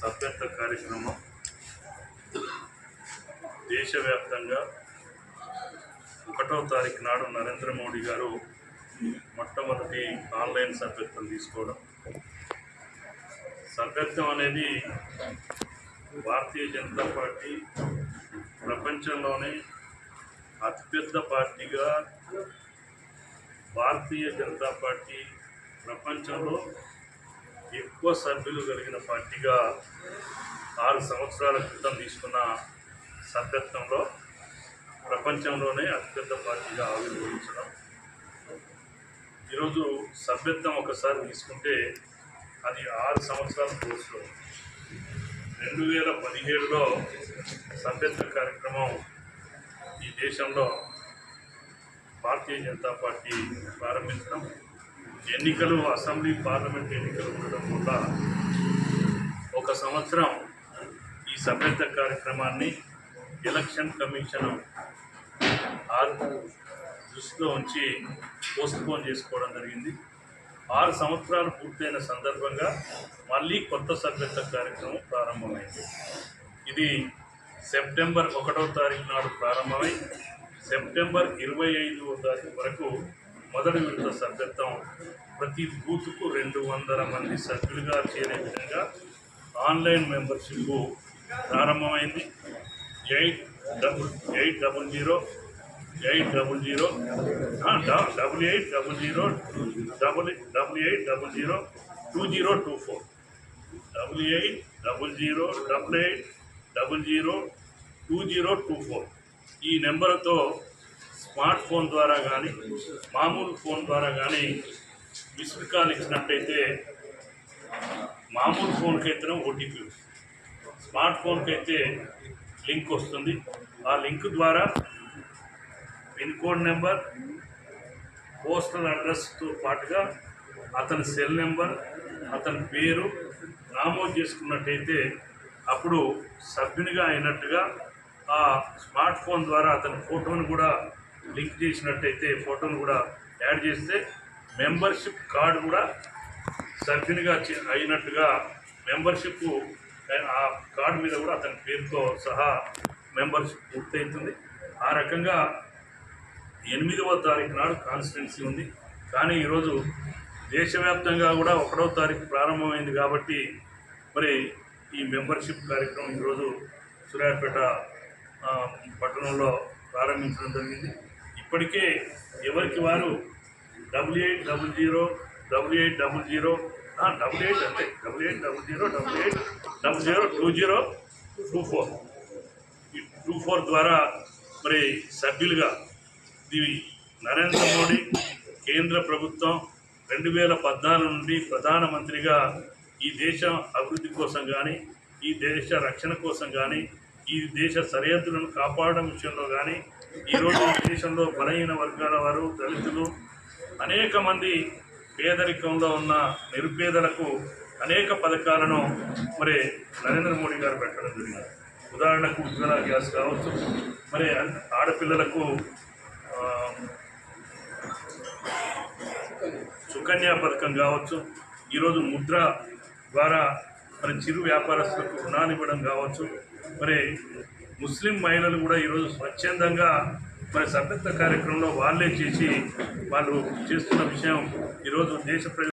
సభ్యత్వ కార్యక్రమం దేశవ్యాప్తంగా 1వ తారీఖు నాడు నరేంద్ర మోడీ గారు మొట్టమొదటి ఆన్లైన్ సభ్యత్వం తీసుకోవడం. సభ్యత్వం అనేది భారతీయ జనతా పార్టీ ప్రపంచంలోనే అతిపెద్ద పార్టీగా, భారతీయ జనతా పార్టీ ప్రపంచంలో ఎక్కువ సభ్యులు కలిగిన పార్టీగా 6 సంవత్సరాల క్రితం తీసుకున్న సభ్యత్వంలో ప్రపంచంలోనే అతిపెద్ద పార్టీగా ఆవిర్భవించడం. ఈరోజు సభ్యత్వం ఒకసారి తీసుకుంటే అది 6 సంవత్సరాల కోర్సులో 2017లో సభ్యత్వ కార్యక్రమం ఈ దేశంలో భారతీయ జనతా పార్టీ ప్రారంభించడం, ఎన్నికలు అసెంబ్లీ పార్లమెంట్ ఎన్నికలు ఉండడం వల్ల 1 సంవత్సరం ఈ సభ్యత్వ కార్యక్రమాన్ని ఎలక్షన్ కమిషన్ దృష్టిలో ఉంచి పోస్ట్పోన్ చేసుకోవడం జరిగింది. 6 సంవత్సరాలు పూర్తయిన సందర్భంగా మళ్ళీ కొత్త సభ్యత్వ కార్యక్రమం ప్రారంభమైంది. ఇది సెప్టెంబర్ 1వ తారీఖు నాడు ప్రారంభమై సెప్టెంబర్ 25వ తారీఖు వరకు మొదటి విడత సభ్యత్వం ప్రతి బూత్కు 200 మంది సభ్యులుగా చేరే విధంగా ఆన్లైన్ మెంబర్షిప్ ప్రారంభమైంది. 8800 2024 ఈ నెంబర్తో స్మార్ట్ ఫోన్ ద్వారా కానీ మామూలు ఫోన్ ద్వారా కానీ మిస్డ్ కాల్ ఇచ్చినట్టయితే మామూలు ఫోన్కి అయితేనే ఓటీపీ, స్మార్ట్ ఫోన్కి అయితే లింక్ వస్తుంది. ఆ లింక్ ద్వారా పిన్ కోడ్ నెంబర్, పోస్టల్ అడ్రస్తో పాటుగా అతని సెల్ నెంబర్, అతని పేరు నమోదు చేసుకున్నట్టయితే అప్పుడు సభ్యునిగా అయినట్టుగా ఆ స్మార్ట్ ఫోన్ ద్వారా అతని ఫోటోను కూడా లింక్ చేసినట్టయితే, ఫోటోను కూడా యాడ్ చేస్తే మెంబర్షిప్ కార్డు కూడా సభ్యునిగా అయినట్టుగా మెంబర్షిప్ ఆ కార్డు మీద కూడా అతని పేరుతో సహా మెంబర్షిప్ పూర్తవుతుంది. ఆ రకంగా 8వ తారీఖు నాడు కాన్స్టిట్యున్సీ ఉంది. కానీ ఈరోజు దేశవ్యాప్తంగా కూడా 1వ తారీఖు ప్రారంభమైంది కాబట్టి మరి ఈ మెంబర్షిప్ కార్యక్రమం ఈరోజు సూర్యాపేట పట్టణంలో ప్రారంభించడం జరిగింది. ఇప్పటికే ఎవరికి వారు 8800 ద్వారా మరి సభ్యులుగా ఇవి నరేంద్ర మోడీ కేంద్ర ప్రభుత్వం 2014 నుండి ప్రధానమంత్రిగా ఈ దేశం అభివృద్ధి కోసం కానీ, ఈ దేశ రక్షణ కోసం కానీ, ఈ దేశ సరిహద్దులను కాపాడడం విషయంలో కానీ, ఈరోజు ఈ దేశంలో బలహీన వర్గాల వారు, దళితులు, అనేక మంది పేదరికంలో ఉన్న నిరుపేదలకు అనేక పథకాలను మరి నరేంద్ర మోడీ గారు పెట్టడం జరిగింది. ఉదాహరణకు ఉజ్వల గ్యాస్ కావచ్చు, మరి ఆడపిల్లలకు సుకన్య పథకం కావచ్చు, ఈరోజు ముద్ర ద్వారా మరి చిరు వ్యాపారస్తులకు రుణాలు ఇవ్వడం కావచ్చు, మరి ముస్లిం మహిళలు కూడా ఈరోజు స్వచ్ఛందంగా మరి సభ్యత్వ కార్యక్రమంలో వాళ్ళే చేసి వాళ్ళు చేస్తున్న విషయం ఈరోజు దేశ